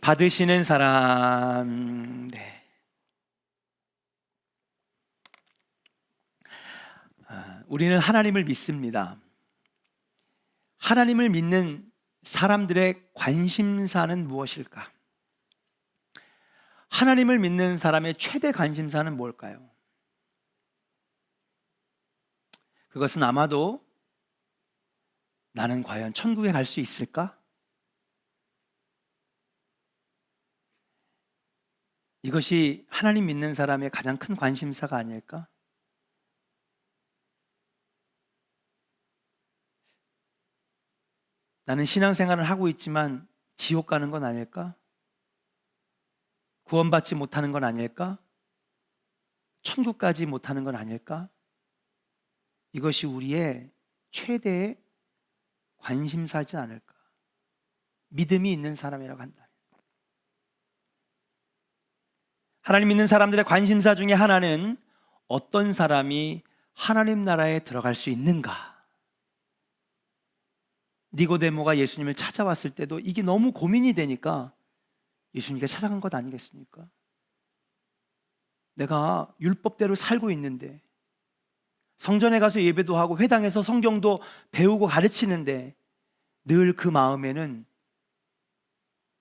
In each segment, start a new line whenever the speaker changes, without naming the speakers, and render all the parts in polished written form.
받으시는 사람. 네. 우리는 하나님을 믿습니다. 하나님을 믿는 사람들의 관심사는 무엇일까? 하나님을 믿는 사람의 최대 관심사는 뭘까요? 그것은 아마도 나는 과연 천국에 갈 수 있을까? 이것이 하나님 믿는 사람의 가장 큰 관심사가 아닐까? 나는 신앙생활을 하고 있지만 지옥 가는 건 아닐까? 구원받지 못하는 건 아닐까? 천국까지 못하는 건 아닐까? 이것이 우리의 최대의 관심사지 않을까? 믿음이 있는 사람이라고 한다. 하나님 믿는 사람들의 관심사 중에 하나는 어떤 사람이 하나님 나라에 들어갈 수 있는가? 니고데모가 예수님을 찾아왔을 때도 이게 너무 고민이 되니까 예수님께 찾아간 것 아니겠습니까? 내가 율법대로 살고 있는데, 성전에 가서 예배도 하고 회당에서 성경도 배우고 가르치는데 늘 그 마음에는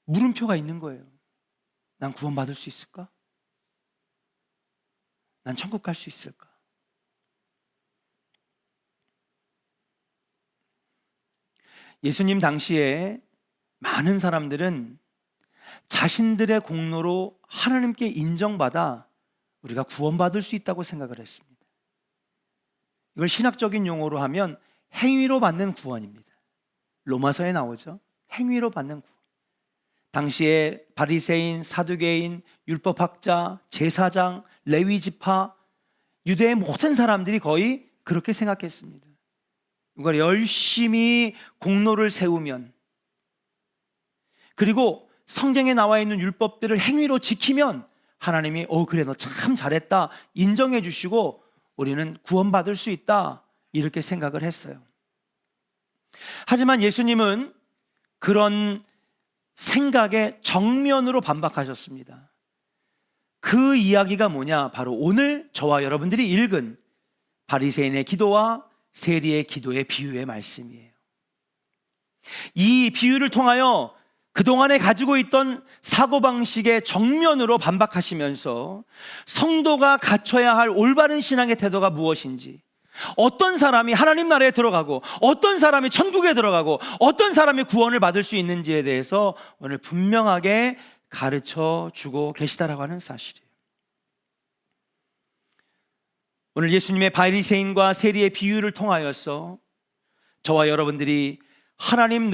물음표가 있는 거예요. 난 구원받을 수 있을까? 난 천국 갈 수 있을까? 예수님 당시에 많은 사람들은 자신들의 공로로 하나님께 인정받아 우리가 구원받을 수 있다고 생각을 했습니다. 이걸 신학적인 용어로 하면 행위로 받는 구원입니다. 로마서에 나오죠. 행위로 받는 구원. 당시에 바리새인, 사두개인, 율법학자, 제사장, 레위 지파, 유대의 모든 사람들이 거의 그렇게 생각했습니다. 이걸 열심히 공로를 세우면, 그리고 성경에 나와 있는 율법들을 행위로 지키면 하나님이 그래 너 참 잘했다 인정해 주시고 우리는 구원받을 수 있다, 이렇게 생각을 했어요. 하지만 예수님은 그런 생각에 정면으로 반박하셨습니다. 그 이야기가 뭐냐? 바로 오늘 저와 여러분들이 읽은 바리새인의 기도와 세리의 기도의 비유의 말씀이에요. 이 비유를 통하여 그동안에 가지고 있던 사고방식의 정면으로 반박하시면서 성도가 갖춰야 할 올바른 신앙의 태도가 무엇인지, 어떤 사람이 하나님 나라에 들어가고 어떤 사람이 천국에 들어가고 어떤 사람이 구원을 받을 수 있는지에 대해서 오늘 분명하게 가르쳐 주고 계시다라고 하는 사실이에요. 오늘 예수님의 바리새인과 세리의 비유를 통하여서 저와 여러분들이 하나님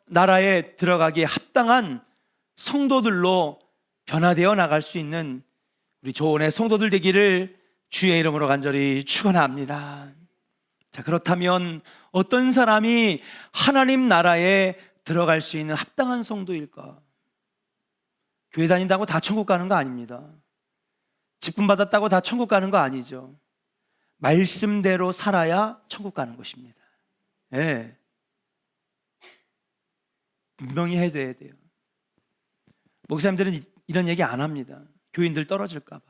나라에 들어가기에 합당한 성도들로 변화되어 나갈 수 있는 우리 조원의 성도들 되기를 주의 이름으로 간절히 축원합니다. 자, 그렇다면 어떤 사람이 하나님 나라에 들어갈 수 있는 합당한 성도일까? 교회 다닌다고 다 천국 가는 거 아닙니다. 직분 받았다고 다 천국 가는 거 아니죠. 말씀대로 살아야 천국 가는 것입니다. 네. 분명히 해둬야 돼요. 목사님들은 이런 얘기 안 합니다. 교인들 떨어질까 봐.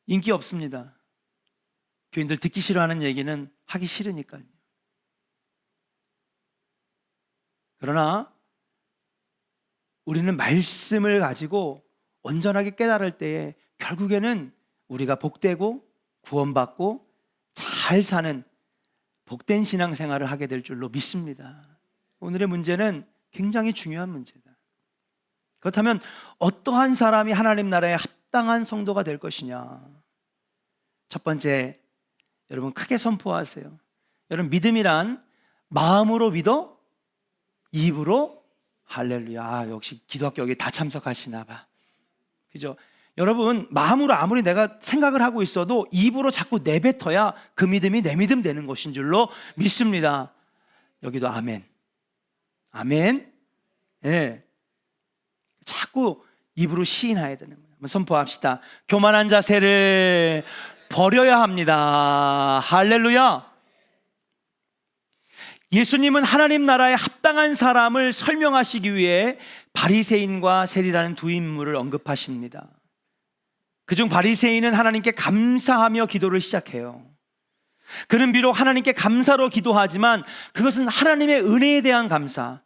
인기 없습니다. 교인들 듣기 싫어하는 얘기는 하기 싫으니까요. 그러나 우리는 말씀을 가지고 온전하게 깨달을 때에 결국에는 우리가 복되고 구원받고 잘 사는 복된 신앙생활을 하게 될 줄로 믿습니다. 오늘의 문제는 굉장히 중요한 문제다. 그렇다면 어떠한 사람이 하나님 나라에 합당한 성도가 될 것이냐? 첫 번째, 여러분 크게 선포하세요. 여러분, 믿음이란 마음으로 믿어 입으로 할렐루야. 역시 기도학교 여기 다 참석하시나 봐. 그죠? 여러분, 마음으로 아무리 내가 생각을 하고 있어도 입으로 자꾸 내뱉어야 그 믿음이 내 믿음 되는 것인 줄로 믿습니다. 여기도 아멘. 아멘. 예. 자꾸 입으로 시인해야 되는 거예요. 한번 선포합시다. 교만한 자세를 버려야 합니다. 할렐루야. 예수님은 하나님 나라에 합당한 사람을 설명하시기 위해 바리새인과 세리라는 두 인물을 언급하십니다. 그중 바리새인은 하나님께 감사하며 기도를 시작해요. 그는 비록 하나님께 감사로 기도하지만 그것은 하나님의 은혜에 대한 감사,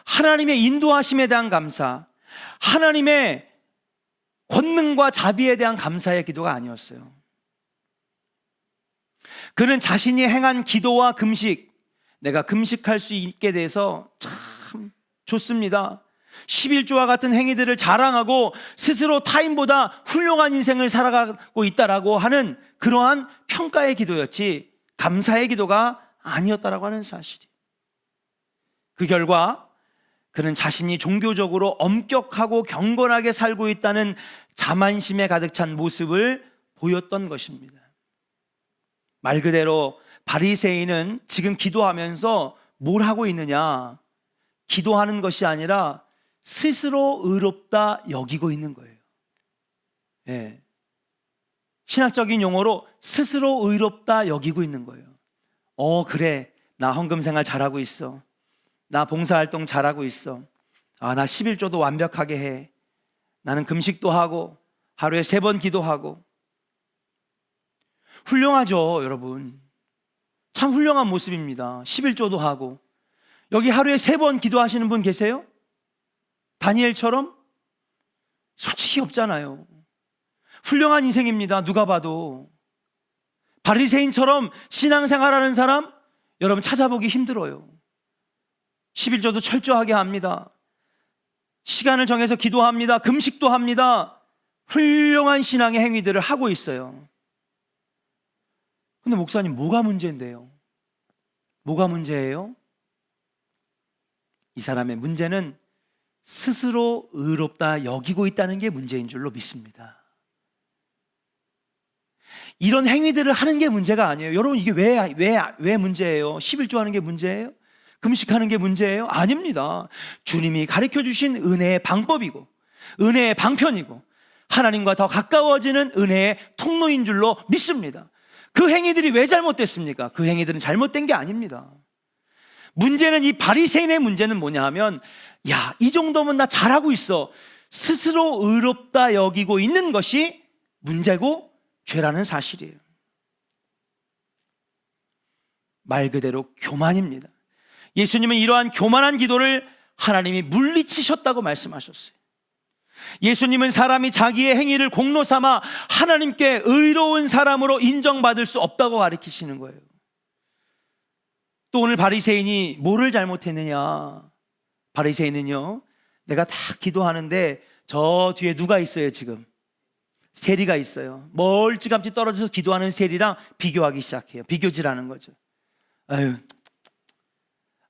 하나님의 인도하심에 대한 감사, 하나님의 권능과 자비에 대한 감사의 기도가 아니었어요. 그는 자신이 행한 기도와 금식, 내가 금식할 수 있게 돼서 참 좋습니다, 11조와 같은 행위들을 자랑하고 스스로 타인보다 훌륭한 인생을 살아가고 있다라고 하는 그러한 평가의 기도였지 감사의 기도가 아니었다라고 하는 사실이. 그 결과 그는 자신이 종교적으로 엄격하고 경건하게 살고 있다는 자만심에 가득 찬 모습을 보였던 것입니다. 말 그대로 바리새인은 지금 기도하면서 뭘 하고 있느냐? 기도하는 것이 아니라 스스로 의롭다 여기고 있는 거예요. 예. 신학적인 용어로 스스로 의롭다 여기고 있는 거예요. 그래, 나 헌금 생활 잘하고 있어, 나 봉사활동 잘하고 있어, 나 11조도 완벽하게 해, 나는 금식도 하고 하루에 3번 기도하고. 훌륭하죠 여러분, 참 훌륭한 모습입니다. 11조도 하고. 여기 하루에 3번 기도하시는 분 계세요? 다니엘처럼? 솔직히 없잖아요. 훌륭한 인생입니다, 누가 봐도. 바리새인처럼 신앙생활하는 사람 여러분 찾아보기 힘들어요. 11조도 철저하게 합니다, 시간을 정해서 기도합니다, 금식도 합니다. 훌륭한 신앙의 행위들을 하고 있어요. 근데 목사님, 뭐가 문제인데요? 뭐가 문제예요? 이 사람의 문제는 스스로 의롭다 여기고 있다는 게 문제인 줄로 믿습니다. 이런 행위들을 하는 게 문제가 아니에요. 여러분, 이게 왜 문제예요? 11조 하는 게 문제예요? 금식하는 게 문제예요? 아닙니다. 주님이 가르쳐 주신 은혜의 방법이고 은혜의 방편이고 하나님과 더 가까워지는 은혜의 통로인 줄로 믿습니다. 그 행위들이 왜 잘못됐습니까? 그 행위들은 잘못된 게 아닙니다. 문제는, 이 바리새인의 문제는 뭐냐 하면, 야, 이 정도면 나 잘하고 있어, 스스로 의롭다 여기고 있는 것이 문제고 죄라는 사실이에요. 말 그대로 교만입니다. 예수님은 이러한 교만한 기도를 하나님이 물리치셨다고 말씀하셨어요. 예수님은 사람이 자기의 행위를 공로 삼아 하나님께 의로운 사람으로 인정받을 수 없다고 가르치시는 거예요. 또 오늘 바리새인이 뭐를 잘못했느냐? 바리새인은요, 내가 다 기도하는데 저 뒤에 누가 있어요? 지금 세리가 있어요. 멀찌감치 떨어져서 기도하는 세리랑 비교하기 시작해요. 비교질하는 거죠. 아유,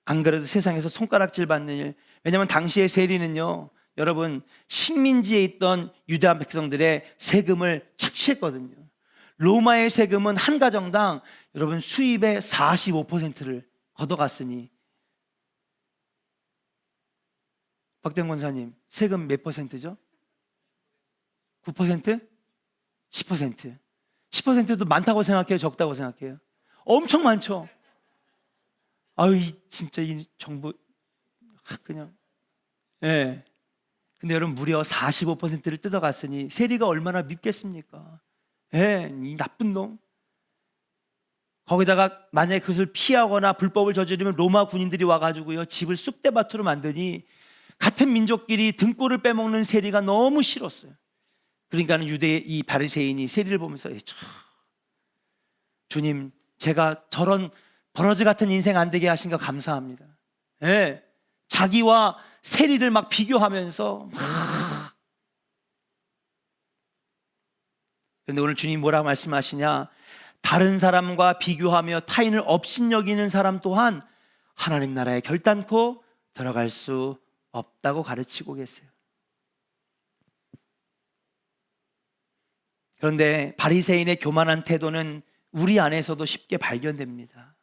안 그래도 세상에서 손가락질 받는 일. 왜냐하면 당시의 세리는요, 여러분, 식민지에 있던 유다 백성들의 세금을 착취했거든요. 로마의 세금은 한 가정당 여러분 수입의 45%를 걷어갔으니, 박대원 권사님, 세금 몇 %죠? 9%? 10%? 10%도 많다고 생각해요? 적다고 생각해요? 엄청 많죠. 아유, 진짜 이 정부 그냥. 예. 근데 여러분, 무려 45%를 뜯어갔으니 세리가 얼마나 밉겠습니까? 예, 이 나쁜 놈. 거기다가 만약에 그것을 피하거나 불법을 저지르면 로마 군인들이 와가지고요, 집을 쑥대밭으로 만드니 같은 민족끼리 등골을 빼먹는 세리가 너무 싫었어요. 그러니까는 유대의 이 바리새인이 세리를 보면서, 주님, 제가 저런 버러지 같은 인생 안 되게 하신 거 감사합니다. 예, 자기와 세리를 막 비교하면서 그런데 오늘 주님 뭐라고 말씀하시냐? 다른 사람과 비교하며 타인을 업신여기는 사람 또한 하나님 나라에 결단코 들어갈 수 없다고 가르치고 계세요. 그런데 바리새인의 교만한 태도는 우리 안에서도 쉽게 발견됩니다.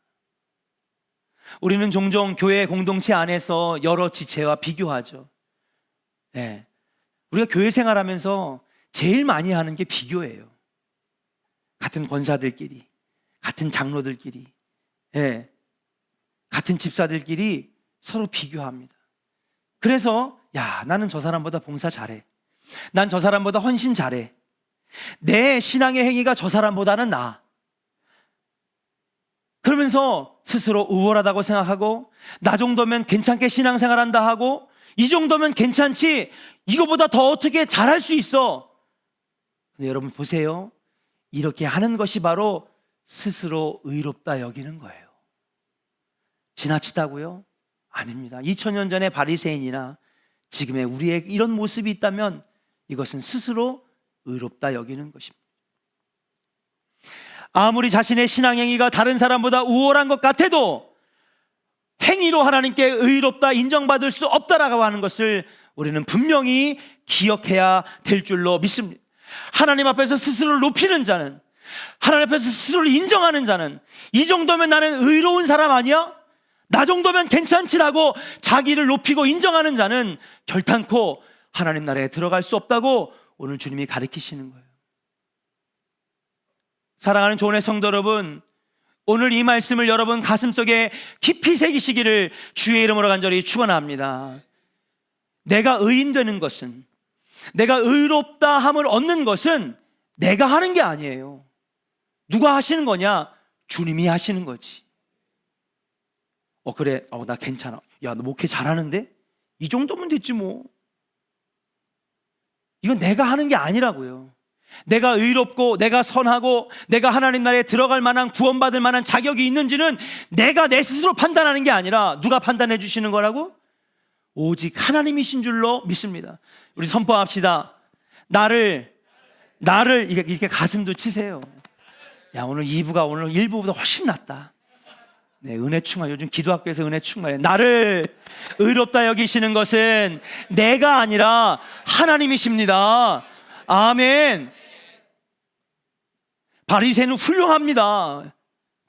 우리는 종종 교회 공동체 안에서 여러 지체와 비교하죠. 네. 우리가 교회 생활하면서 제일 많이 하는 게 비교예요. 같은 권사들끼리, 같은 장로들끼리. 네. 같은 집사들끼리 서로 비교합니다. 그래서 나는 저 사람보다 봉사 잘해. 난 저 사람보다 헌신 잘해. 내 신앙의 행위가 저 사람보다는 나아. 그러면서 스스로 우월하다고 생각하고 나 정도면 괜찮게 신앙생활한다 하고 이 정도면 괜찮지 이거보다 더 어떻게 잘할 수 있어. 근데 여러분 보세요. 이렇게 하는 것이 바로 스스로 의롭다 여기는 거예요. 지나치다고요? 아닙니다. 2000년 전의 바리새인이나 지금의 우리의 이런 모습이 있다면 이것은 스스로 의롭다 여기는 것입니다. 아무리 자신의 신앙행위가 다른 사람보다 우월한 것 같아도 행위로 하나님께 의롭다 인정받을 수 없다라고 하는 것을 우리는 분명히 기억해야 될 줄로 믿습니다. 하나님 앞에서 스스로를 높이는 자는, 하나님 앞에서 스스로를 인정하는 자는 이 정도면 나는 의로운 사람 아니야? 나 정도면 괜찮지라고 자기를 높이고 인정하는 자는 결단코 하나님 나라에 들어갈 수 없다고 오늘 주님이 가르치시는 거예요. 사랑하는 조은의 성도 여러분, 오늘 이 말씀을 여러분 가슴속에 깊이 새기시기를 주의 이름으로 간절히 축원합니다. 내가 의인되는 것은, 내가 의롭다 함을 얻는 것은 내가 하는 게 아니에요. 누가 하시는 거냐? 주님이 하시는 거지. 그래, 나 괜찮아. 야, 너 목회 잘하는데? 이 정도면 됐지 뭐. 이건 내가 하는 게 아니라고요. 내가 의롭고 내가 선하고 내가 하나님 나라에 들어갈 만한 구원받을 만한 자격이 있는지는 내가 내 스스로 판단하는 게 아니라 누가 판단해 주시는 거라고? 오직 하나님이신 줄로 믿습니다. 우리 선포합시다. 나를 이렇게 가슴도 치세요. 야, 오늘 2부가 오늘 1부보다 훨씬 낫다. 네, 은혜 충만. 요즘 기도학교에서 은혜 충만해. 나를 의롭다 여기시는 것은 내가 아니라 하나님이십니다. 아멘. 바리새인은 훌륭합니다.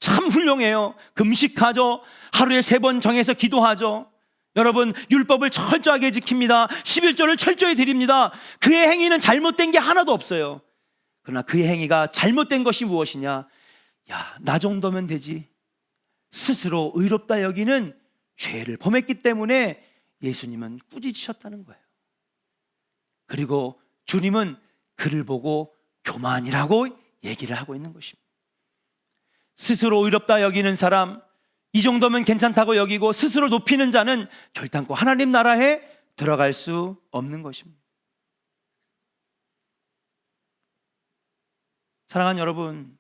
참 훌륭해요. 금식하죠. 하루에 3번 정해서 기도하죠. 여러분, 율법을 철저하게 지킵니다. 11조를 철저히 드립니다. 그의 행위는 잘못된 게 하나도 없어요. 그러나 그의 행위가 잘못된 것이 무엇이냐? 나 정도면 되지. 스스로 의롭다 여기는 죄를 범했기 때문에 예수님은 꾸짖으셨다는 거예요. 그리고 주님은 그를 보고 교만이라고 얘기를 하고 있는 것입니다. 스스로 의롭다 여기는 사람, 이 정도면 괜찮다고 여기고 스스로 높이는 자는 결단코 하나님 나라에 들어갈 수 없는 것입니다. 사랑하는 여러분,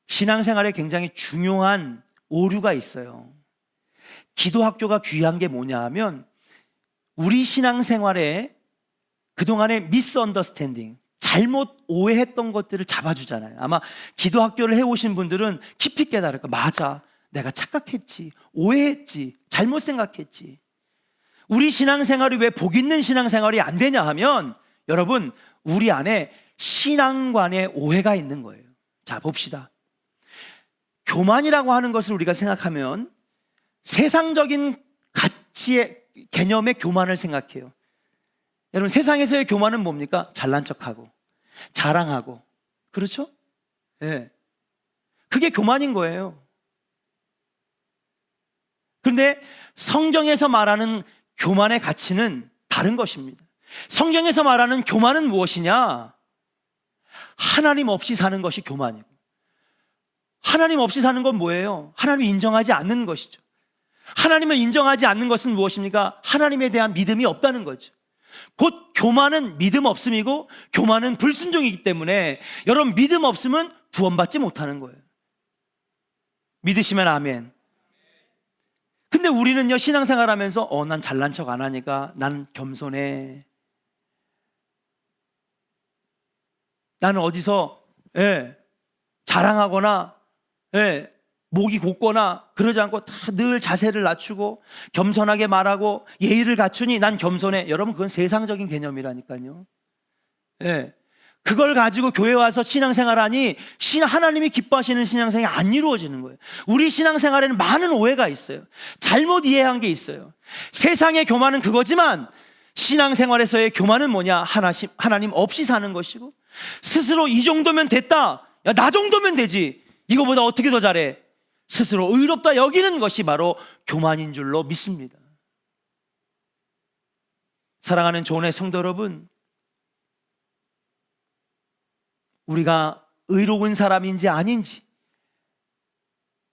신앙생활에 굉장히 중요한 오류가 있어요. 기도학교가 귀한 게 뭐냐 하면 우리 신앙생활에 그동안의 미스언더스탠딩, 잘못 오해했던 것들을 잡아주잖아요. 아마 기도학교를 해오신 분들은 깊이 깨달을 거예요. 맞아, 내가 착각했지, 오해했지, 잘못 생각했지. 우리 신앙생활이 왜 복 있는 신앙생활이 안 되냐 하면 여러분, 우리 안에 신앙관의 오해가 있는 거예요. 자, 봅시다. 교만이라고 하는 것을 우리가 생각하면 세상적인 가치의 개념의 교만을 생각해요. 여러분, 세상에서의 교만은 뭡니까? 잘난 척하고 자랑하고, 그렇죠? 네. 그게 교만인 거예요. 그런데 성경에서 말하는 교만의 가치는 다른 것입니다. 성경에서 말하는 교만은 무엇이냐? 하나님 없이 사는 것이 교만이고, 하나님 없이 사는 건 뭐예요? 하나님을 인정하지 않는 것이죠. 하나님을 인정하지 않는 것은 무엇입니까? 하나님에 대한 믿음이 없다는 거죠. 곧 교만은 믿음 없음이고 교만은 불순종이기 때문에 여러분, 믿음 없으면 구원받지 못하는 거예요. 믿으시면 아멘. 근데 우리는요, 신앙생활 하면서 난 잘난 척 안 하니까 난 겸손해. 나는 어디서 자랑하거나 목이 곧거나 그러지 않고 다 늘 자세를 낮추고 겸손하게 말하고 예의를 갖추니 난 겸손해. 여러분, 그건 세상적인 개념이라니까요. 그걸 가지고 교회 와서 신앙생활하니 하나님이 기뻐하시는 신앙생활이 안 이루어지는 거예요. 우리 신앙생활에는 많은 오해가 있어요. 잘못 이해한 게 있어요. 세상의 교만은 그거지만 신앙생활에서의 교만은 뭐냐? 하나님 없이 사는 것이고, 스스로 이 정도면 됐다, 야, 나 정도면 되지, 이거보다 어떻게 더 잘해, 스스로 의롭다 여기는 것이 바로 교만인 줄로 믿습니다. 사랑하는 조은의 성도 여러분, 우리가 의로운 사람인지 아닌지,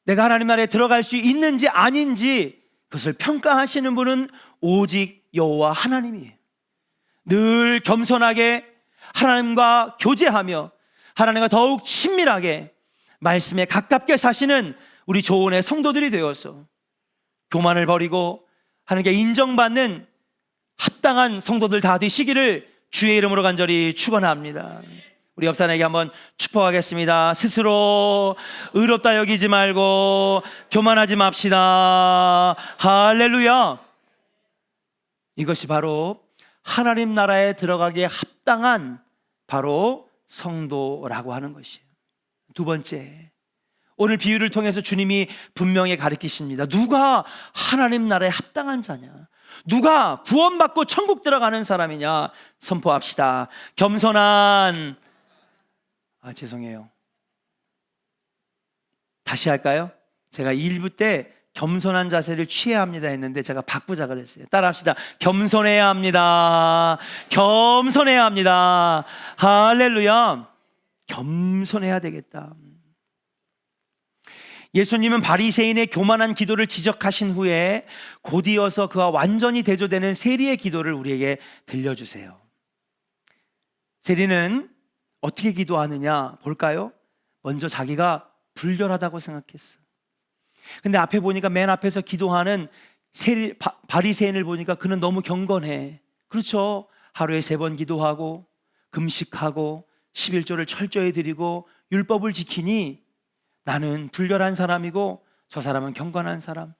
내가 하나님 나라에 들어갈 수 있는지 아닌지 그것을 평가하시는 분은 오직 여호와 하나님이에요. 늘 겸손하게 하나님과 교제하며 하나님과 더욱 친밀하게 말씀에 가깝게 사시는 우리 조은의 성도들이 되어서 교만을 버리고 하나님께 인정받는 합당한 성도들 다 되시기를 주의 이름으로 간절히 축원합니다. 우리 옆 사람에게 한번 축복하겠습니다. 스스로 의롭다 여기지 말고 교만하지 맙시다. 할렐루야. 이것이 바로 하나님 나라에 들어가기에 합당한 바로 성도라고 하는 것이에요. 두 번째, 오늘 비유를 통해서 주님이 분명히 가르치십니다. 누가 하나님 나라에 합당한 자냐, 누가 구원받고 천국 들어가는 사람이냐 선포합시다. 겸손한, 죄송해요, 다시 할까요? 제가 1부 때 겸손한 자세를 취해야 합니다 했는데 제가 바꾸자 그랬어요. 따라합시다. 겸손해야 합니다. 겸손해야 합니다. 할렐루야. 겸손해야 되겠다. 예수님은 바리새인의 교만한 기도를 지적하신 후에 곧이어서 그와 완전히 대조되는 세리의 기도를 우리에게 들려주세요. 세리는 어떻게 기도하느냐 볼까요? 먼저 자기가 불결하다고 생각했어. 근데 앞에 보니까 맨 앞에서 기도하는 바리새인을 보니까 그는 너무 경건해. 그렇죠? 하루에 3번 기도하고 금식하고 11조를 철저히 드리고 율법을 지키니 나는 불결한 사람이고 저 사람은 경건한 사람.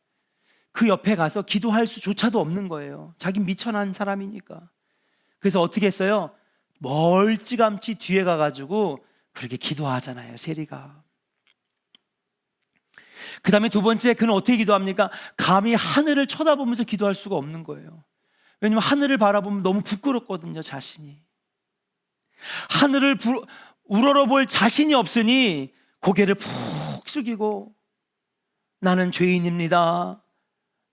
그 옆에 가서 기도할 수조차도 없는 거예요. 자기 미천한 사람이니까. 그래서 어떻게 했어요? 멀찌감치 뒤에 가가지고 그렇게 기도하잖아요, 세리가. 그 다음에 두 번째, 그는 어떻게 기도합니까? 감히 하늘을 쳐다보면서 기도할 수가 없는 거예요. 왜냐면 하늘을 바라보면 너무 부끄럽거든요, 자신이. 하늘을 우러러볼 자신이 없으니 고개를 푹 숙이고 나는 죄인입니다,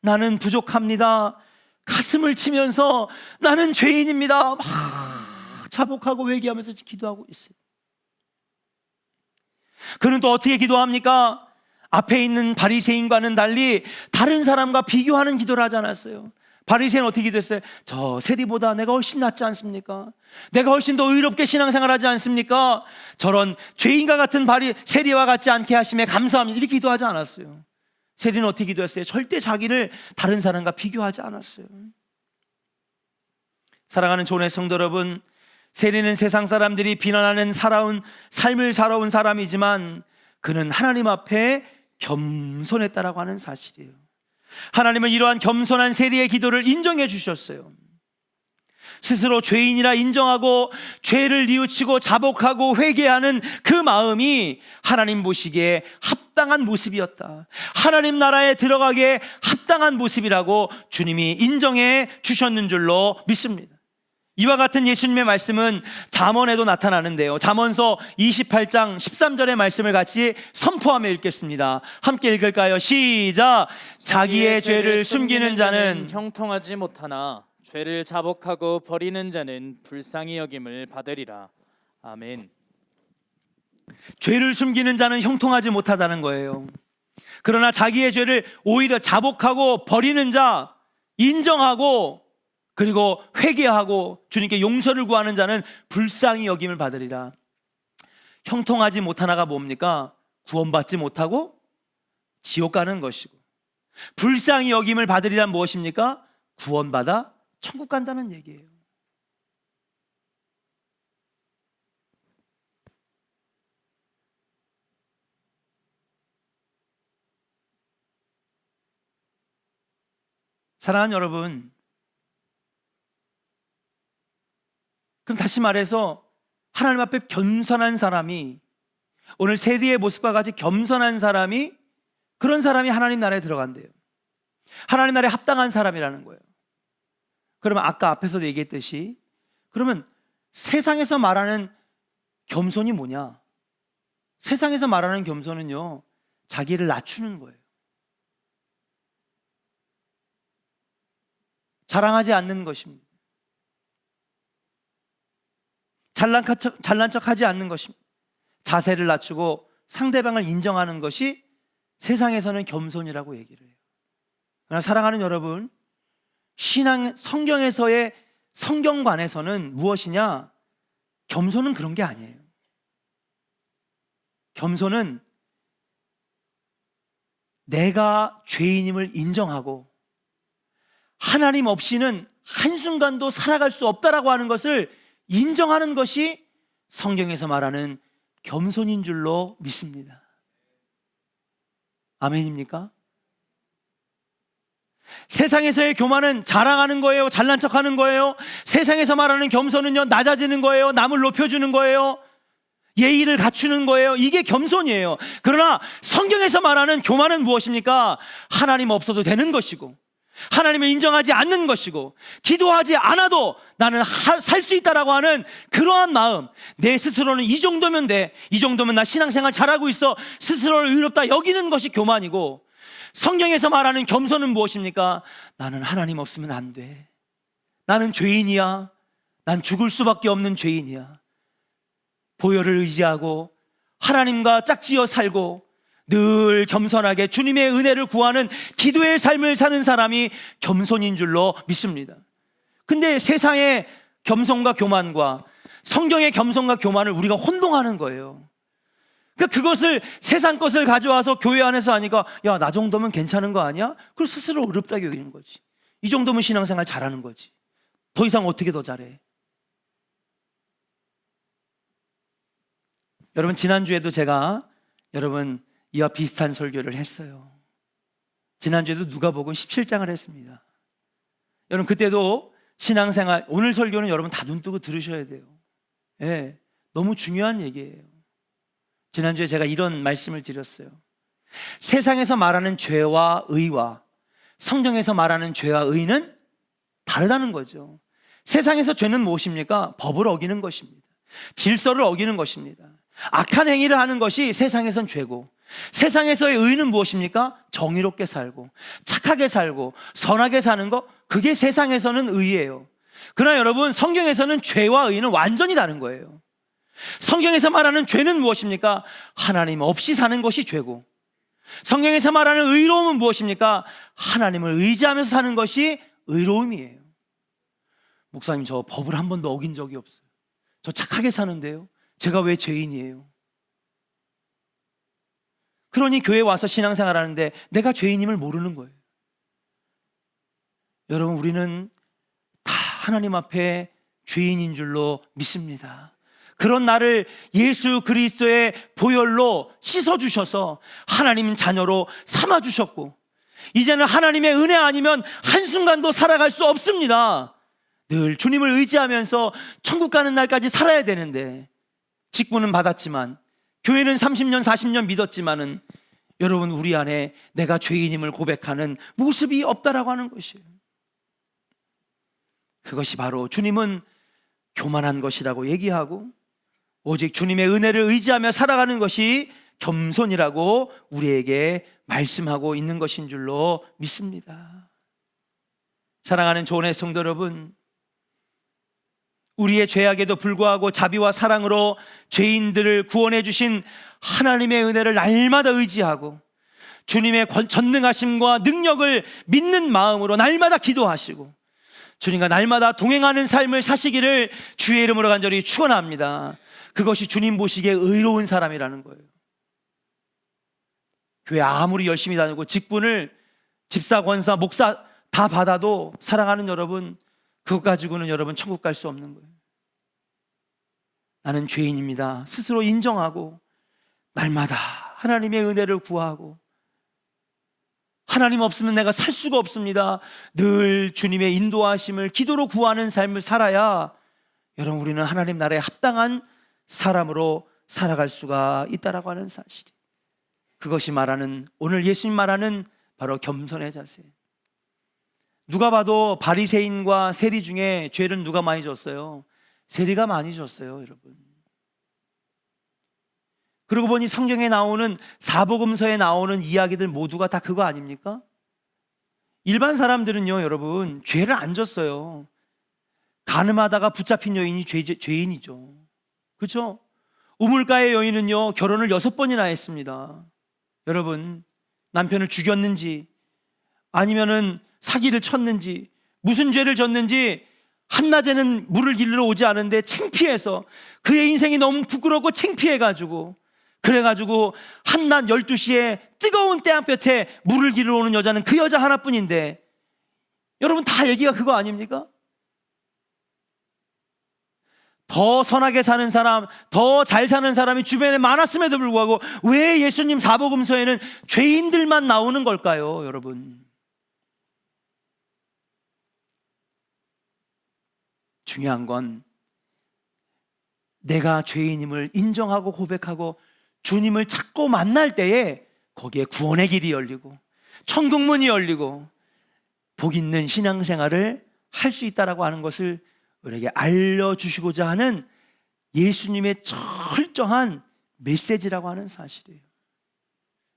나는 부족합니다, 가슴을 치면서 나는 죄인입니다 막 자복하고 회개하면서 기도하고 있어요. 그는 또 어떻게 기도합니까? 앞에 있는 바리새인과는 달리 다른 사람과 비교하는 기도를 하지 않았어요. 바리새인은 어떻게 기도했어요? 저 세리보다 내가 훨씬 낫지 않습니까? 내가 훨씬 더 의롭게 신앙생활하지 않습니까? 저런 죄인과 같은 세리와 같지 않게 하심에 감사합니다, 이렇게 기도하지 않았어요. 세리는 어떻게 기도했어요? 절대 자기를 다른 사람과 비교하지 않았어요. 사랑하는 조은의 성도 여러분, 세리는 세상 사람들이 비난하는 삶을 살아온 사람이지만 그는 하나님 앞에 겸손했다라고 하는 사실이에요. 하나님은 이러한 겸손한 세리의 기도를 인정해 주셨어요. 스스로 죄인이라 인정하고 죄를 뉘우치고 자복하고 회개하는 그 마음이 하나님 보시기에 합당한 모습이었다, 하나님 나라에 들어가기에 합당한 모습이라고 주님이 인정해 주셨는 줄로 믿습니다. 이와 같은 예수님의 말씀은 잠언에도 나타나는데요. 잠언서 28장 13절의 말씀을 같이 선포하며 읽겠습니다. 함께 읽을까요? 시작. 자기의 죄를 숨기는 자는
형통하지 못하나 죄를 자복하고 버리는 자는 불쌍히 여김을 받으리라. 아멘.
죄를 숨기는 자는 형통하지 못하다는 거예요. 그러나 자기의 죄를 오히려 자복하고 버리는 자, 인정하고 그리고 회개하고 주님께 용서를 구하는 자는 불쌍히 여김을 받으리라. 형통하지 못하나가 뭡니까? 구원받지 못하고 지옥 가는 것이고, 불쌍히 여김을 받으리란 무엇입니까? 구원받아 천국 간다는 얘기예요. 사랑하는 여러분, 그럼 다시 말해서 하나님 앞에 겸손한 사람이, 오늘 세리의 모습과 같이 겸손한 사람이, 그런 사람이 하나님 나라에 들어간대요. 하나님 나라에 합당한 사람이라는 거예요. 그러면 아까 앞에서도 얘기했듯이, 그러면 세상에서 말하는 겸손이 뭐냐? 세상에서 말하는 겸손은요, 자기를 낮추는 거예요. 자랑하지 않는 것입니다. 잘난 척하지 않는 것입니다. 자세를 낮추고 상대방을 인정하는 것이 세상에서는 겸손이라고 얘기를 해요. 그러나 사랑하는 여러분, 성경에서의 성경관에서는 무엇이냐? 겸손은 그런 게 아니에요. 겸손은 내가 죄인임을 인정하고 하나님 없이는 한순간도 살아갈 수 없다라고 하는 것을 인정하는 것이 성경에서 말하는 겸손인 줄로 믿습니다. 아멘입니까? 세상에서의 교만은 자랑하는 거예요? 잘난 척하는 거예요? 세상에서 말하는 겸손은요, 낮아지는 거예요? 남을 높여주는 거예요? 예의를 갖추는 거예요? 이게 겸손이에요. 그러나 성경에서 말하는 교만은 무엇입니까? 하나님 없어도 되는 것이고, 하나님을 인정하지 않는 것이고, 기도하지 않아도 나는 살 수 있다라고 하는 그러한 마음, 내 스스로는 이 정도면 돼, 이 정도면 나 신앙생활 잘하고 있어, 스스로를 의롭다 여기는 것이 교만이고, 성경에서 말하는 겸손은 무엇입니까? 나는 하나님 없으면 안 돼, 나는 죄인이야, 난 죽을 수밖에 없는 죄인이야, 보혈을 의지하고 하나님과 짝지어 살고 늘 겸손하게 주님의 은혜를 구하는 기도의 삶을 사는 사람이 겸손인 줄로 믿습니다. 근데 세상의 겸손과 교만과 성경의 겸손과 교만을 우리가 혼동하는 거예요. 그러니까 그것을, 세상 것을 가져와서 교회 안에서 하니까, 야, 나 정도면 괜찮은 거 아니야? 그걸 스스로 어렵다 여기는 거지. 이 정도면 신앙생활 잘하는 거지. 더 이상 어떻게 더 잘해? 여러분, 지난주에도 제가 여러분 이와 비슷한 설교를 했어요. 지난주에도 누가복음 17장을 했습니다. 여러분, 그때도 신앙생활, 오늘 설교는 여러분 다 눈 뜨고 들으셔야 돼요. 예, 너무 중요한 얘기예요. 지난주에 제가 이런 말씀을 드렸어요. 세상에서 말하는 죄와 의와 성경에서 말하는 죄와 의는 다르다는 거죠. 세상에서 죄는 무엇입니까? 법을 어기는 것입니다. 질서를 어기는 것입니다. 악한 행위를 하는 것이 세상에선 죄고, 세상에서의 의는 무엇입니까? 정의롭게 살고 착하게 살고 선하게 사는 것, 그게 세상에서는 의예요. 그러나 여러분, 성경에서는 죄와 의는 완전히 다른 거예요. 성경에서 말하는 죄는 무엇입니까? 하나님 없이 사는 것이 죄고, 성경에서 말하는 의로움은 무엇입니까? 하나님을 의지하면서 사는 것이 의로움이에요. 목사님, 저 법을 한 번도 어긴 적이 없어요. 저 착하게 사는데요, 제가 왜 죄인이에요? 그러니 교회 와서 신앙생활 하는데 내가 죄인임을 모르는 거예요. 여러분, 우리는 다 하나님 앞에 죄인인 줄로 믿습니다. 그런 나를 예수 그리스도의 보혈로 씻어주셔서 하나님 자녀로 삼아주셨고, 이제는 하나님의 은혜 아니면 한순간도 살아갈 수 없습니다. 늘 주님을 의지하면서 천국 가는 날까지 살아야 되는데, 직분은 받았지만, 교회는 30년 40년 믿었지만은 여러분, 우리 안에 내가 죄인임을 고백하는 모습이 없다라고 하는 것이에요. 그것이 바로 주님은 교만한 것이라고 얘기하고, 오직 주님의 은혜를 의지하며 살아가는 것이 겸손이라고 우리에게 말씀하고 있는 것인 줄로 믿습니다. 사랑하는 조은의 성도 여러분, 우리의 죄악에도 불구하고 자비와 사랑으로 죄인들을 구원해 주신 하나님의 은혜를 날마다 의지하고 주님의 전능하심과 능력을 믿는 마음으로 날마다 기도하시고 주님과 날마다 동행하는 삶을 사시기를 주의 이름으로 간절히 축원합니다. 그것이 주님 보시기에 의로운 사람이라는 거예요. 교회 아무리 열심히 다니고 직분을 집사, 권사, 목사 다 받아도 사랑하는 여러분, 그것 가지고는 여러분 천국 갈 수 없는 거예요. 나는 죄인입니다 스스로 인정하고 날마다 하나님의 은혜를 구하고, 하나님 없으면 내가 살 수가 없습니다, 늘 주님의 인도하심을 기도로 구하는 삶을 살아야 여러분, 우리는 하나님 나라에 합당한 사람으로 살아갈 수가 있다라고 하는 사실이, 그것이 말하는, 오늘 예수님 말하는 바로 겸손의 자세. 누가 봐도 바리새인과 세리 중에 죄를 누가 많이 졌어요? 세리가 많이 졌어요. 여러분, 그러고 보니 성경에 나오는 사복음서에 나오는 이야기들 모두가 다 그거 아닙니까? 일반 사람들은요, 여러분, 죄를 안 졌어요. 가늠하다가 붙잡힌 여인이 죄인이죠. 그렇죠? 우물가의 여인은요, 결혼을 6번이나 했습니다. 여러분, 남편을 죽였는지 아니면은 사기를 쳤는지 무슨 죄를 졌는지 한낮에는 물을 길러 오지 않은데 창피해서, 그의 인생이 너무 부끄럽고 창피해가지고, 그래가지고 한낮 12시에 뜨거운 태양볕에 물을 길러 오는 여자는 그 여자 하나뿐인데, 여러분 다 얘기가 그거 아닙니까? 더 선하게 사는 사람, 더 잘 사는 사람이 주변에 많았음에도 불구하고 왜 예수님 사복음서에는 죄인들만 나오는 걸까요, 여러분? 중요한 건 내가 죄인임을 인정하고 고백하고 주님을 찾고 만날 때에 거기에 구원의 길이 열리고 천국문이 열리고 복 있는 신앙생활을 할 수 있다라고 하는 것을 우리에게 알려주시고자 하는 예수님의 철저한 메시지라고 하는 사실이에요.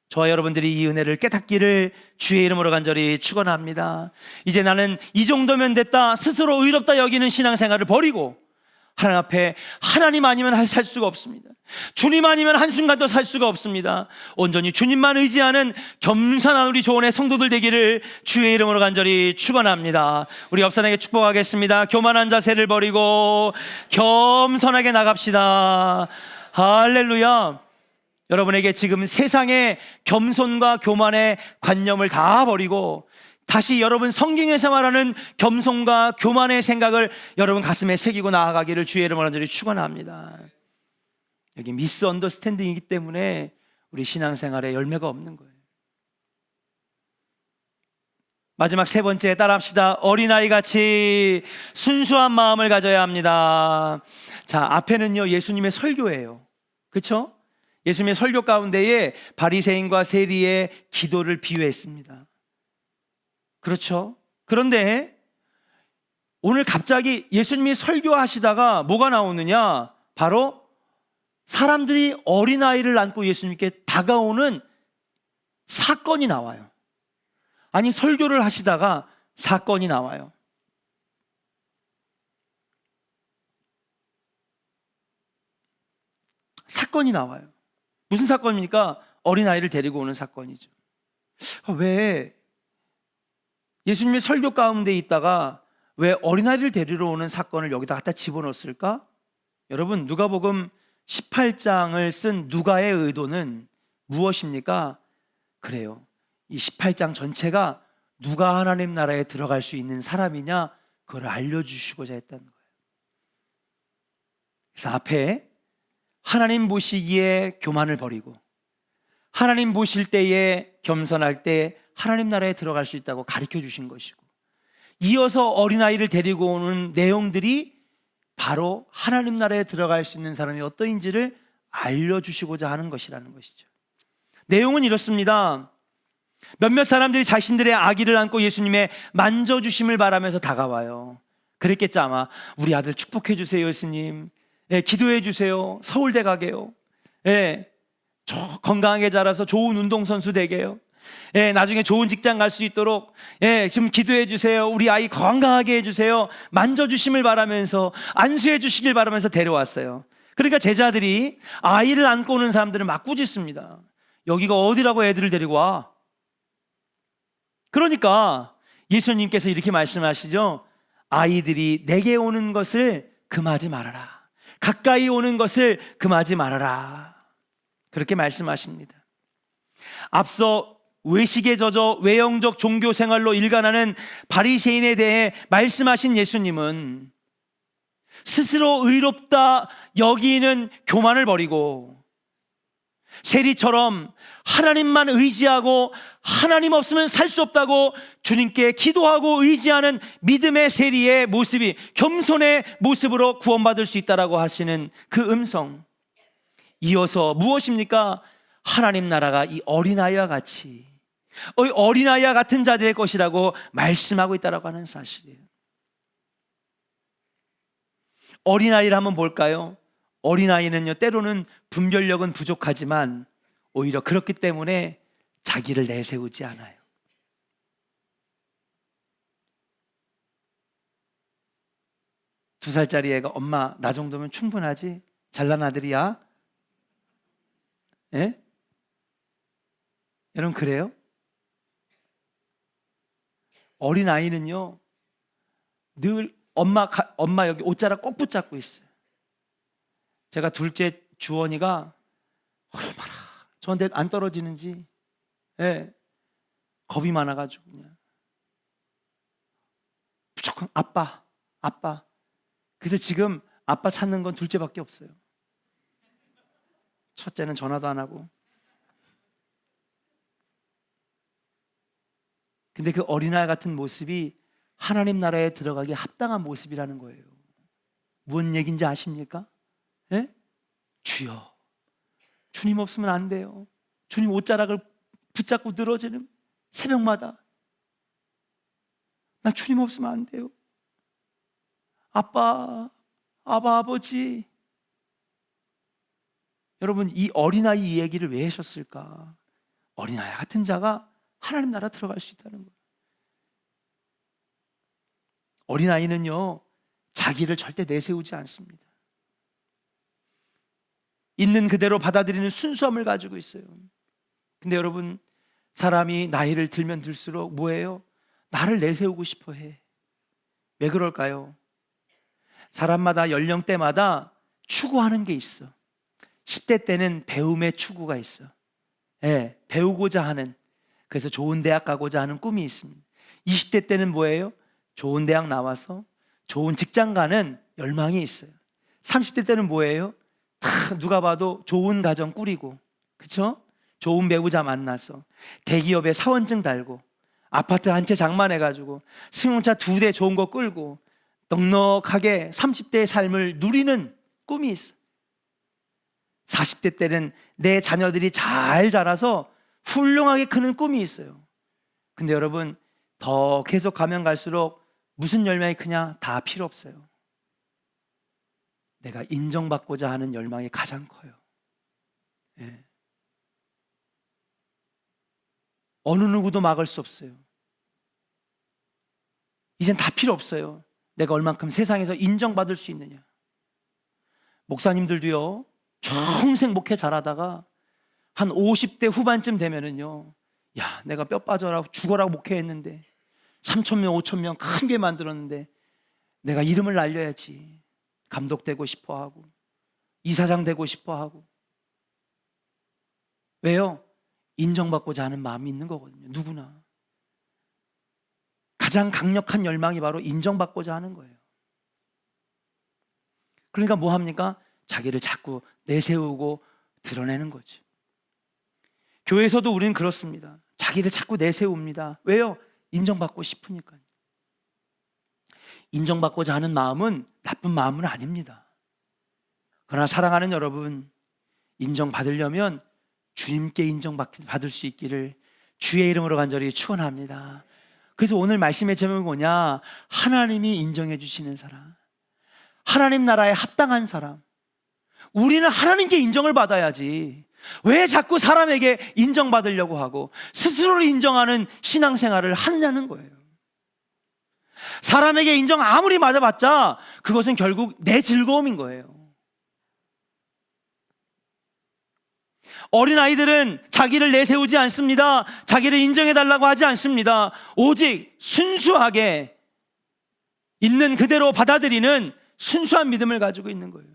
저와 여러분들이 이 은혜를 깨닫기를 주의 이름으로 간절히 축원합니다. 이제 나는 이 정도면 됐다, 스스로 의롭다 여기는 신앙생활을 버리고 하나님 앞에 하나님 아니면 살 수가 없습니다. 주님 아니면 한순간도 살 수가 없습니다. 온전히 주님만 의지하는 겸손한 우리 조원의 성도들 되기를 주의 이름으로 간절히 축원합니다. 우리 옆사람에게 축복하겠습니다. 교만한 자세를 버리고 겸손하게 나갑시다. 할렐루야. 여러분에게 지금 세상의 겸손과 교만의 관념을 다 버리고 다시 여러분 성경에서 말하는 겸손과 교만의 생각을 여러분 가슴에 새기고 나아가기를 주의 이름으로 간절히 축원합니다. 여기 미스 언더스탠딩이기 때문에 우리 신앙생활에 열매가 없는 거예요. 마지막 세 번째 따라합시다. 어린아이같이 순수한 마음을 가져야 합니다. 자, 앞에는요 예수님의 설교예요. 그렇죠? 예수님의 설교 가운데에 바리새인과 세리의 기도를 비유했습니다. 그렇죠? 그런데 오늘 갑자기 예수님이 설교하시다가 뭐가 나오느냐? 바로 사람들이 어린아이를 안고 예수님께 다가오는 사건이 나와요. 아니, 설교를 하시다가 사건이 나와요. 사건이 나와요. 무슨 사건입니까? 어린아이를 데리고 오는 사건이죠. 왜 예수님의 설교 가운데 있다가 왜 어린아이를 데리러 오는 사건을 여기다 갖다 집어넣었을까? 여러분, 누가복음 18장을 쓴 누가의 의도는 무엇입니까? 그래요, 이 18장 전체가 누가 하나님 나라에 들어갈 수 있는 사람이냐, 그걸 알려주시고자 했다는 거예요. 그래서 앞에 하나님 보시기에 교만을 버리고 하나님 보실 때에 겸손할 때 하나님 나라에 들어갈 수 있다고 가르쳐 주신 것이고, 이어서 어린아이를 데리고 오는 내용들이 바로 하나님 나라에 들어갈 수 있는 사람이 어떠인지를 알려주시고자 하는 것이라는 것이죠. 내용은 이렇습니다. 몇몇 사람들이 자신들의 아기를 안고 예수님의 만져주심을 바라면서 다가와요. 그랬겠죠 아마. 우리 아들 축복해 주세요 예수님. 기도해 주세요. 서울대 가게요. 건강하게 자라서 좋은 운동선수 되게요. 나중에 좋은 직장 갈 수 있도록 지금 기도해 주세요. 우리 아이 건강하게 해주세요. 만져주심을 바라면서, 안수해 주시길 바라면서 데려왔어요. 그러니까 제자들이 아이를 안고 오는 사람들은 막 꾸짖습니다. 여기가 어디라고 애들을 데리고 와? 그러니까 예수님께서 이렇게 말씀하시죠. 아이들이 내게 오는 것을 금하지 말아라. 가까이 오는 것을 금하지 말아라. 그렇게 말씀하십니다. 앞서 외식에 젖어 외형적 종교 생활로 일관하는 바리새인에 대해 말씀하신 예수님은 스스로 의롭다 여기는 교만을 버리고 세리처럼 하나님만 의지하고 하나님 없으면 살 수 없다고 주님께 기도하고 의지하는 믿음의 세리의 모습이 겸손의 모습으로 구원받을 수 있다라고 하시는 그 음성, 이어서 무엇입니까? 하나님 나라가 이 어린아이와 같이, 어린아이와 같은 자들의 것이라고 말씀하고 있다라고 하는 사실이에요. 어린아이를 한번 볼까요? 어린아이는요, 때로는 분별력은 부족하지만 오히려 그렇기 때문에 자기를 내세우지 않아요. 두 살짜리 애가 엄마 나 정도면 충분하지? 잘난 아들이야? 예? 여러분 그래요? 어린아이는요 늘 엄마 여기 옷자락 꼭 붙잡고 있어요. 제가 둘째 주원이가 얼마나 저한테 안 떨어지는지, 예, 겁이 많아가지고 그냥 무조건 아빠. 그래서 지금 아빠 찾는 건 둘째밖에 없어요. 첫째는 전화도 안 하고. 근데 그 어린아이 같은 모습이 하나님 나라에 들어가기 합당한 모습이라는 거예요. 무슨 얘기인지 아십니까? 예? 주여, 주님 없으면 안 돼요. 주님 옷자락을 붙잡고 늘어지는 새벽마다 나 주님 없으면 안 돼요. 아버지. 여러분 이 어린아이 이 얘기를 왜 하셨을까? 어린아이 같은 자가 하나님 나라 들어갈 수 있다는 거예요. 어린아이는요 자기를 절대 내세우지 않습니다. 있는 그대로 받아들이는 순수함을 가지고 있어요. 근데 여러분 사람이 나이를 들면 들수록 뭐예요? 나를 내세우고 싶어 해. 왜 그럴까요? 사람마다 연령대마다 추구하는 게 있어. 10대 때는 배움의 추구가 있어. 예, 배우고자 하는, 그래서 좋은 대학 가고자 하는 꿈이 있습니다. 20대 때는 뭐예요? 좋은 대학 나와서 좋은 직장 가는 열망이 있어요. 30대 때는 뭐예요? 다 누가 봐도 좋은 가정 꾸리고, 그렇죠? 좋은 배우자 만나서 대기업에 사원증 달고 아파트 한 채 장만해가지고 승용차 2대 좋은 거 끌고 넉넉하게 30대의 삶을 누리는 꿈이 있어. 40대 때는 내 자녀들이 잘 자라서 훌륭하게 크는 꿈이 있어요. 근데 여러분 더 계속 가면 갈수록 무슨 열망이 크냐? 다 필요 없어요. 내가 인정받고자 하는 열망이 가장 커요. 예. 어느 누구도 막을 수 없어요. 이젠 다 필요 없어요. 내가 얼만큼 세상에서 인정받을 수 있느냐. 목사님들도요 평생 목회 잘하다가 한 50대 후반쯤 되면은요, 야 내가 뼈 빠져라 죽어라 목회했는데 3,000명 5,000명 큰 게 만들었는데 내가 이름을 날려야지. 감독 되고 싶어하고 이사장 되고 싶어하고. 왜요? 인정받고자 하는 마음이 있는 거거든요. 누구나 가장 강력한 열망이 바로 인정받고자 하는 거예요. 그러니까 뭐 합니까? 자기를 자꾸 내세우고 드러내는 거죠. 교회에서도 우리는 그렇습니다. 자기를 자꾸 내세웁니다. 왜요? 인정받고 싶으니까요. 인정받고자 하는 마음은 나쁜 마음은 아닙니다. 그러나 사랑하는 여러분, 인정받으려면 주님께 인정받을 수 있기를 주의 이름으로 간절히 축원합니다. 그래서 오늘 말씀의 제목이 뭐냐? 하나님이 인정해 주시는 사람, 하나님 나라에 합당한 사람. 우리는 하나님께 인정을 받아야지 왜 자꾸 사람에게 인정받으려고 하고 스스로를 인정하는 신앙생활을 하느냐는 거예요. 사람에게 인정 아무리 맞아봤자 그것은 결국 내 즐거움인 거예요. 어린아이들은 자기를 내세우지 않습니다. 자기를 인정해달라고 하지 않습니다. 오직 순수하게 있는 그대로 받아들이는 순수한 믿음을 가지고 있는 거예요.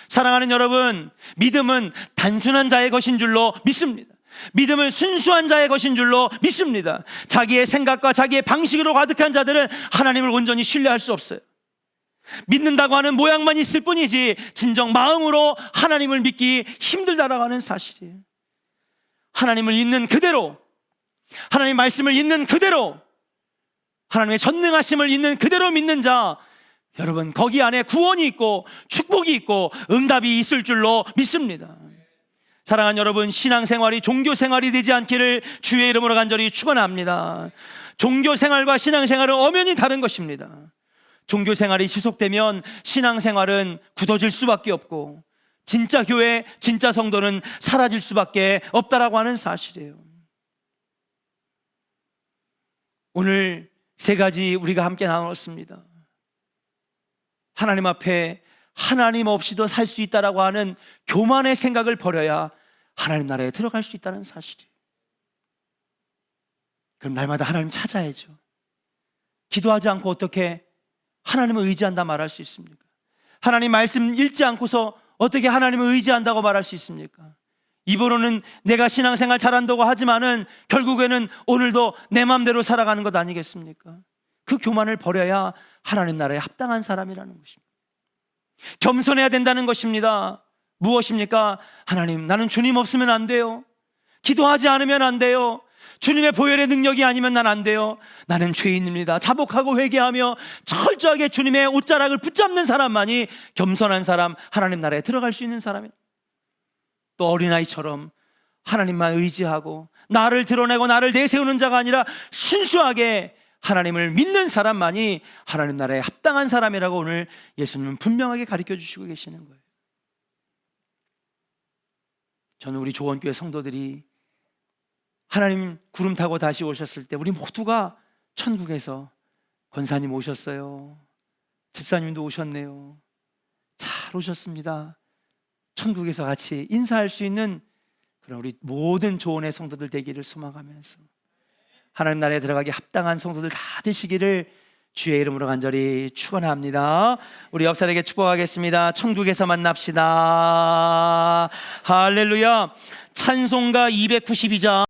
사랑하는 여러분, 믿음은 단순한 자의 것인 줄로 믿습니다. 믿음은 순수한 자의 것인 줄로 믿습니다. 자기의 생각과 자기의 방식으로 가득한 자들은 하나님을 온전히 신뢰할 수 없어요. 믿는다고 하는 모양만 있을 뿐이지 진정 마음으로 하나님을 믿기 힘들다라고 하는 사실이에요. 하나님을 있는 그대로, 하나님의 말씀을 있는 그대로, 하나님의 전능하심을 있는 그대로 믿는 자, 여러분 거기 안에 구원이 있고 축복이 있고 응답이 있을 줄로 믿습니다. 사랑하는 여러분, 신앙생활이 종교생활이 되지 않기를 주의 이름으로 간절히 축원합니다. 종교생활과 신앙생활은 엄연히 다른 것입니다. 종교생활이 지속되면 신앙생활은 굳어질 수밖에 없고 진짜 교회, 진짜 성도는 사라질 수밖에 없다라고 하는 사실이에요. 오늘 세 가지 우리가 함께 나눴습니다. 하나님 앞에 하나님 없이도 살 수 있다라고 하는 교만의 생각을 버려야 하나님 나라에 들어갈 수 있다는 사실이에요. 그럼 날마다 하나님 찾아야죠. 기도하지 않고 어떻게 하나님을 의지한다 말할 수 있습니까? 하나님 말씀 읽지 않고서 어떻게 하나님을 의지한다고 말할 수 있습니까? 입으로는 내가 신앙생활 잘한다고 하지만은 결국에는 오늘도 내 마음대로 살아가는 것 아니겠습니까? 그 교만을 버려야 하나님 나라에 합당한 사람이라는 것입니다. 겸손해야 된다는 것입니다. 무엇입니까? 하나님, 나는 주님 없으면 안 돼요. 기도하지 않으면 안 돼요. 주님의 보혈의 능력이 아니면 난 안 돼요. 나는 죄인입니다. 자복하고 회개하며 철저하게 주님의 옷자락을 붙잡는 사람만이 겸손한 사람, 하나님 나라에 들어갈 수 있는 사람이에요. 또 어린아이처럼 하나님만 의지하고 나를 드러내고 나를 내세우는 자가 아니라 순수하게 하나님을 믿는 사람만이 하나님 나라에 합당한 사람이라고 오늘 예수님은 분명하게 가르쳐 주시고 계시는 거예요. 저는 우리 조원교회 성도들이 하나님 구름 타고 다시 오셨을 때 우리 모두가 천국에서 권사님 오셨어요. 집사님도 오셨네요. 잘 오셨습니다. 천국에서 같이 인사할 수 있는 그런 우리 모든 조원의 성도들 되기를 소망하면서 하나님 나라에 들어가기 합당한 성도들 다 되시기를 주의 이름으로 간절히 축원합니다. 우리 옆사람에게 축복하겠습니다. 천국에서 만납시다. 할렐루야. 찬송가 292장